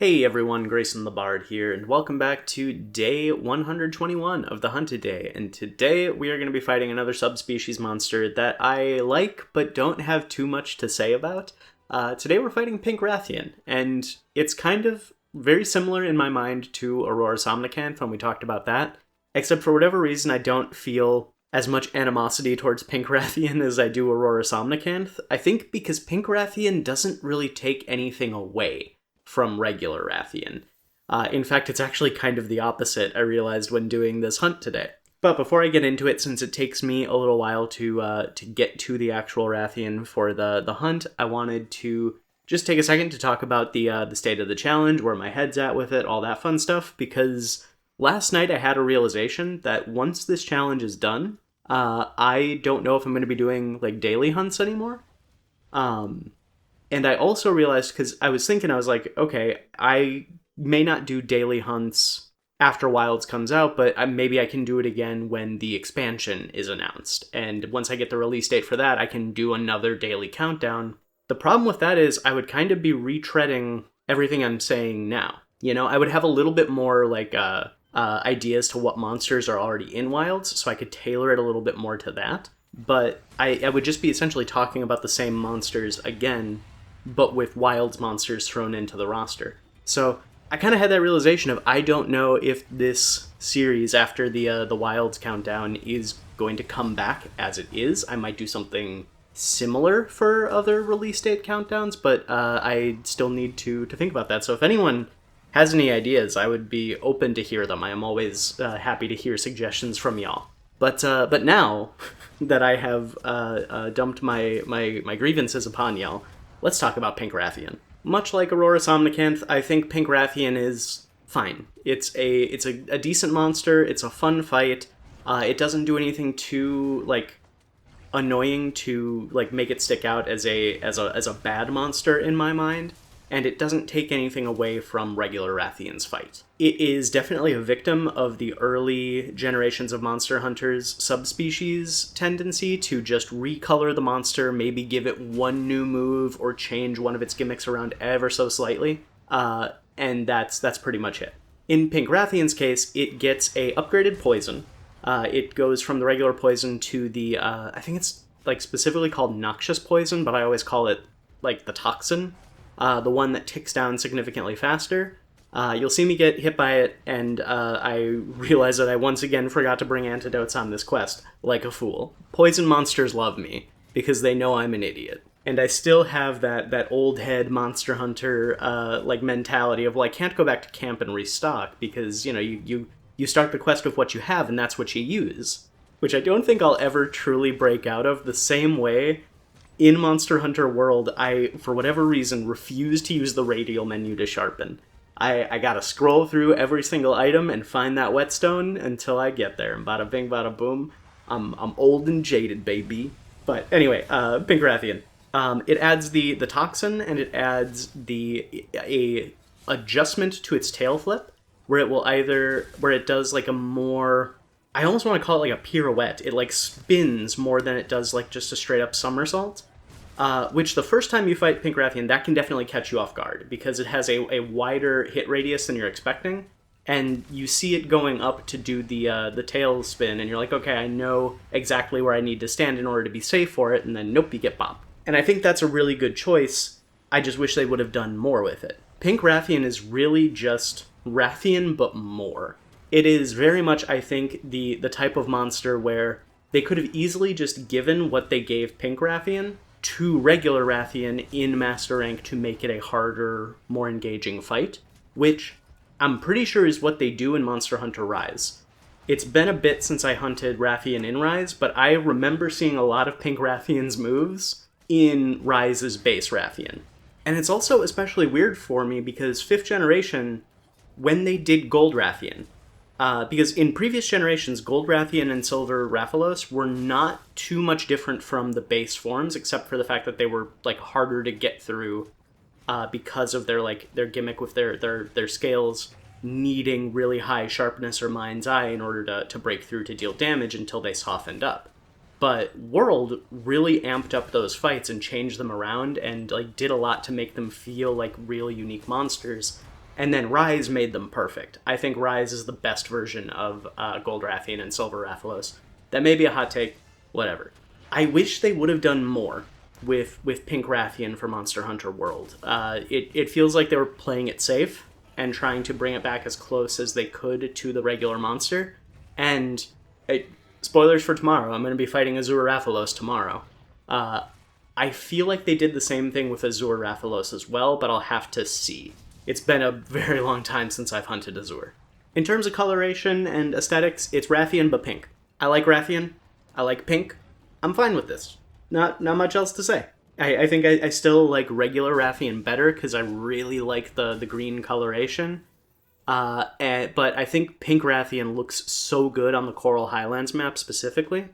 Hey everyone, Grayson the Bard here, and welcome back to day 121 of the Hunted Day. And today we are going to be fighting another subspecies monster that I like but don't have too much to say about. Today we're fighting Pink Rathian, and it's kind of very similar in my mind to Aurora Somnicanth when we talked about that, except for whatever reason I don't feel as much animosity towards Pink Rathian as I do Aurora Somnicanth. I think because Pink Rathian doesn't really take anything away from regular Rathian. In fact, it's actually kind of the opposite, I realized when doing this hunt today. But before I get into it, since it takes me a little while to get to the actual Rathian for the hunt, I wanted to just take a second to talk about the state of the challenge, where my head's at with it, all that fun stuff, because last night I had a realization that once this challenge is done, I don't know if I'm going to be doing like daily hunts anymore. And I also realized, because I was thinking, I was like, okay, I may not do daily hunts after Wilds comes out, but maybe I can do it again when the expansion is announced. And once I get the release date for that, I can do another daily countdown. The problem with that is I would kind of be retreading everything I'm saying now. You know, I would have a little bit more like ideas to what monsters are already in Wilds, so I could tailor it a little bit more to that. But I would just be essentially talking about the same monsters again, but with Wilds monsters thrown into the roster. So I kind of had that realization of I don't know if this series after the Wilds countdown is going to come back as it is. I might do something similar for other release date countdowns, but I still need to think about that. So if anyone has any ideas, I would be open to hear them. I am always happy to hear suggestions from y'all. But now that I have dumped my grievances upon y'all, let's talk about Pink Rathian. Much like Aurora Somnicanth, I think Pink Rathian is fine. It's a decent monster. It's a fun fight. It doesn't do anything too like annoying to like make it stick out as a bad monster in my mind. And it doesn't take anything away from regular Rathian's fight. It is definitely a victim of the early generations of Monster Hunters subspecies tendency to just recolor the monster, maybe give it one new move or change one of its gimmicks around ever so slightly, and that's pretty much it. In Pink Rathian's case, it gets a upgraded poison. It goes from the regular poison to the, I think it's like specifically called Noxious Poison, but I always call it like the Toxin. The one that ticks down significantly faster. You'll see me get hit by it, and I realize that I once again forgot to bring antidotes on this quest, like a fool. Poison monsters love me, because they know I'm an idiot. And I still have that old head Monster Hunter like mentality of, well, I can't go back to camp and restock, because, you know, you start the quest with what you have, and that's what you use. Which I don't think I'll ever truly break out of, the same way in Monster Hunter World, I, for whatever reason, refuse to use the radial menu to sharpen. I gotta scroll through every single item and find that whetstone until I get there. And bada bing, bada boom. I'm old and jaded, baby. But anyway, Pink Rathian. It adds the toxin, and it adds a adjustment to its tail flip, where it does like a more, I almost want to call it like a pirouette. It like spins more than it does like just a straight up somersault. Which the first time you fight Pink Rathian, that can definitely catch you off guard, because it has a wider hit radius than you're expecting, and you see it going up to do the tail spin, and you're like, okay, I know exactly where I need to stand in order to be safe for it, and then nope, you get bopped. And I think that's a really good choice. I just wish they would have done more with it. Pink Rathian is really just Rathian, but more. It is very much, I think, the type of monster where they could have easily just given what they gave Pink Rathian to regular Rathian in Master Rank to make it a harder, more engaging fight, which I'm pretty sure is what they do in Monster Hunter Rise. It's been a bit since I hunted Rathian in Rise, but I remember seeing a lot of Pink Rathian's moves in Rise's base Rathian. And it's also especially weird for me because 5th generation, when they did Gold Rathian, because in previous generations, Gold Rathian and Silver Rathalos were not too much different from the base forms, except for the fact that they were like harder to get through because of their gimmick with their scales needing really high sharpness or mind's eye in order to break through to deal damage until they softened up. But World really amped up those fights and changed them around and like did a lot to make them feel like real unique monsters. And then Rise made them perfect. I think Rise is the best version of Gold Rathian and Silver Rathalos. That may be a hot take, whatever. I wish they would have done more with Pink Rathian for Monster Hunter World. It feels like they were playing it safe and trying to bring it back as close as they could to the regular monster. And spoilers for tomorrow, I'm going to be fighting Azure Rathalos tomorrow. I feel like they did the same thing with Azure Rathalos as well, but I'll have to see. It's been a very long time since I've hunted Azure. In terms of coloration and aesthetics, it's Rathian but pink. I like Rathian. I like pink. I'm fine with this. Not much else to say. I think I still like regular Rathian better because I really like the green coloration. But I think Pink Rathian looks so good on the Coral Highlands map specifically.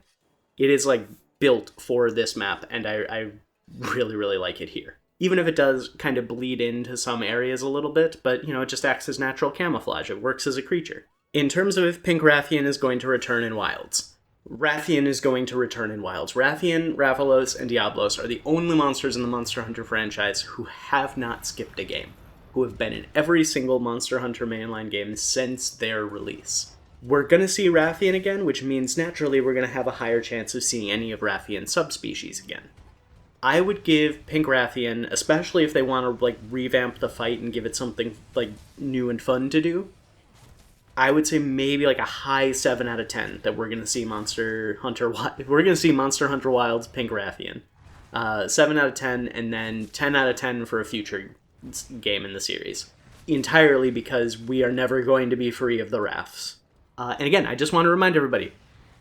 It is like built for this map, and I really, really like it here. Even if it does kind of bleed into some areas a little bit, but, it just acts as natural camouflage. It works as a creature. In terms of if Pink Rathian is going to return in Wilds, Rathian is going to return in Wilds. Rathian, Rathalos, and Diablos are the only monsters in the Monster Hunter franchise who have not skipped a game, who have been in every single Monster Hunter mainline game since their release. We're going to see Rathian again, which means naturally we're going to have a higher chance of seeing any of Rathian's subspecies again. I would give Pink Rathian, especially if they want to revamp the fight and give it something new and fun to do, I would say maybe a high 7 out of 10 that we're going to see Monster Hunter Wilds Pink Rathian. 7 out of 10, and then 10 out of 10 for a future game in the series. Entirely because we are never going to be free of the Wraths. And again, I just want to remind everybody,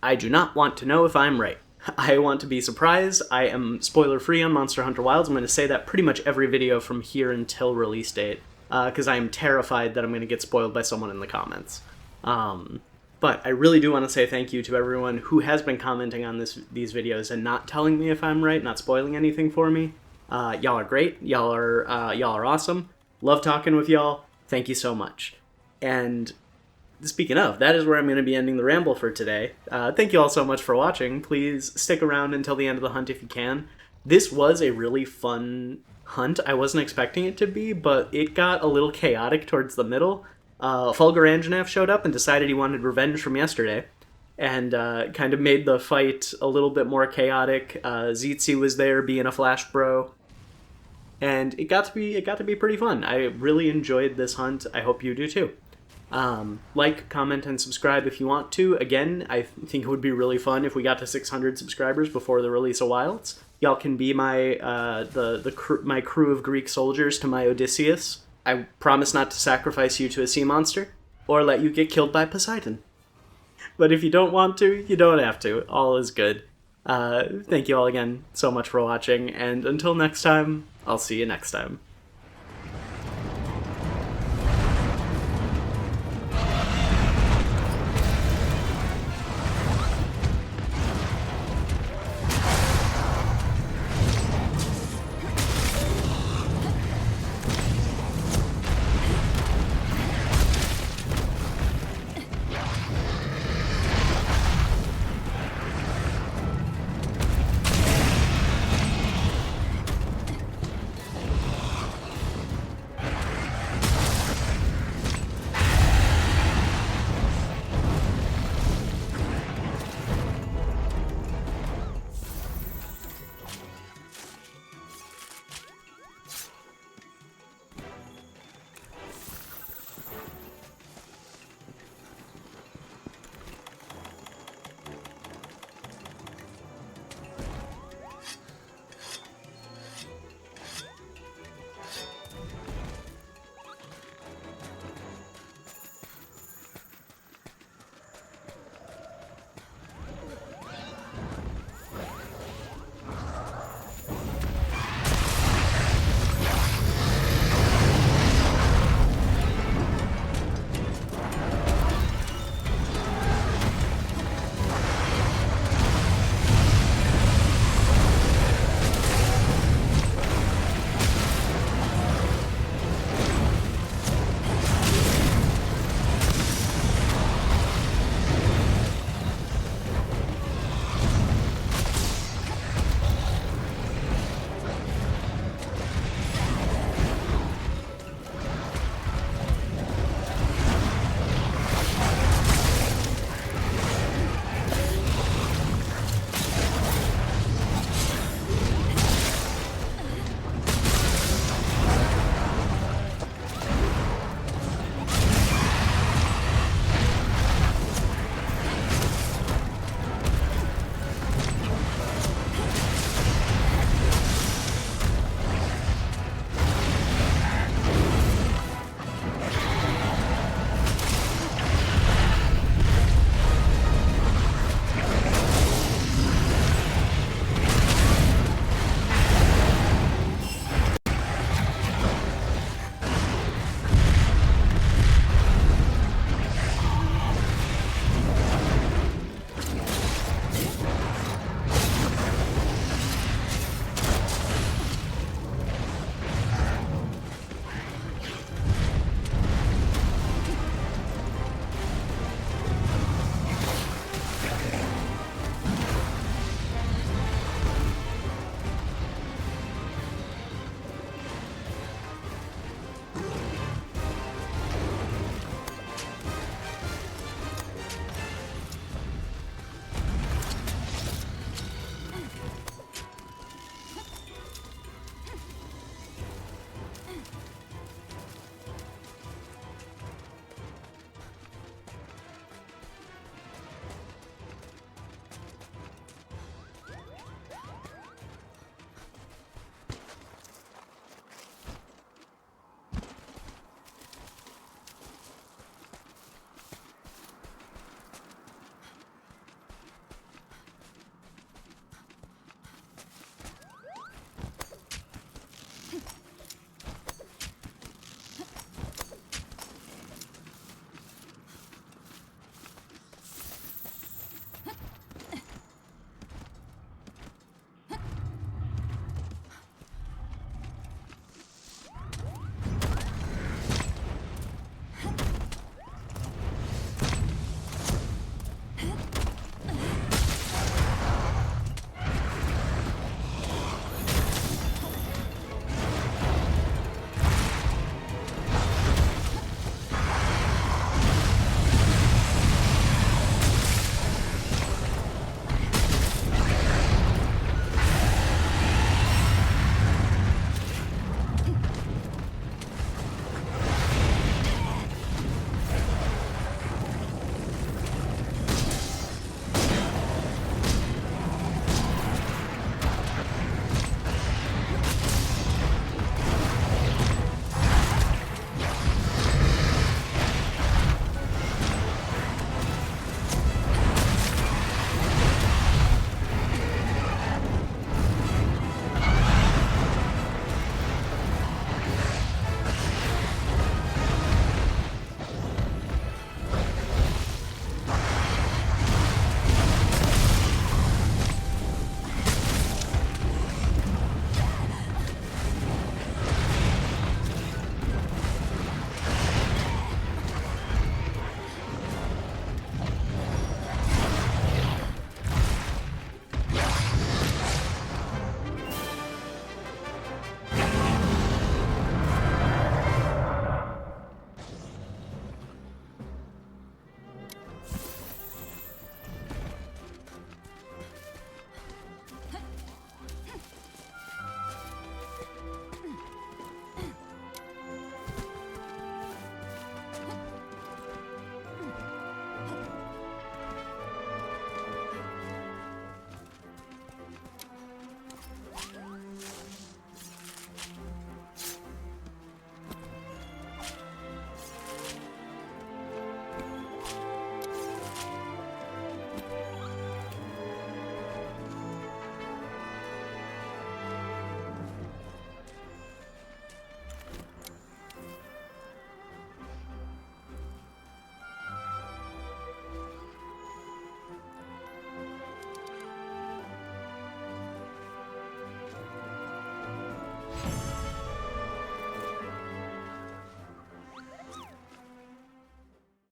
I do not want to know if I'm right. I want to be surprised. I am spoiler-free on Monster Hunter Wilds. I'm going to say that pretty much every video from here until release date, because I am terrified that I'm going to get spoiled by someone in the comments. But I really do want to say thank you to everyone who has been commenting on these videos and not telling me if I'm right, not spoiling anything for me. Y'all are great. Y'all are awesome. Love talking with y'all. Thank you so much. And speaking of, that is where I'm going to be ending the ramble for today. Thank you all so much for watching. Please stick around until the end of the hunt if you can. This was a really fun hunt. I wasn't expecting it to be, but it got a little chaotic towards the middle. Fulgur Anjanath showed up and decided he wanted revenge from yesterday, and kind of made the fight a little bit more chaotic. Zitzi was there being a flash bro, and it got to be pretty fun. I really enjoyed this hunt. I hope you do too. Like, comment, and subscribe if you want to. Again, I think it would be really fun if we got to 600 subscribers before the release of Wilds. Y'all can be my my crew of Greek soldiers to my Odysseus. I promise not to sacrifice you to a sea monster, or let you get killed by Poseidon. But if you don't want to, you don't have to. All is good. Thank you all again so much for watching, and until next time, I'll see you next time.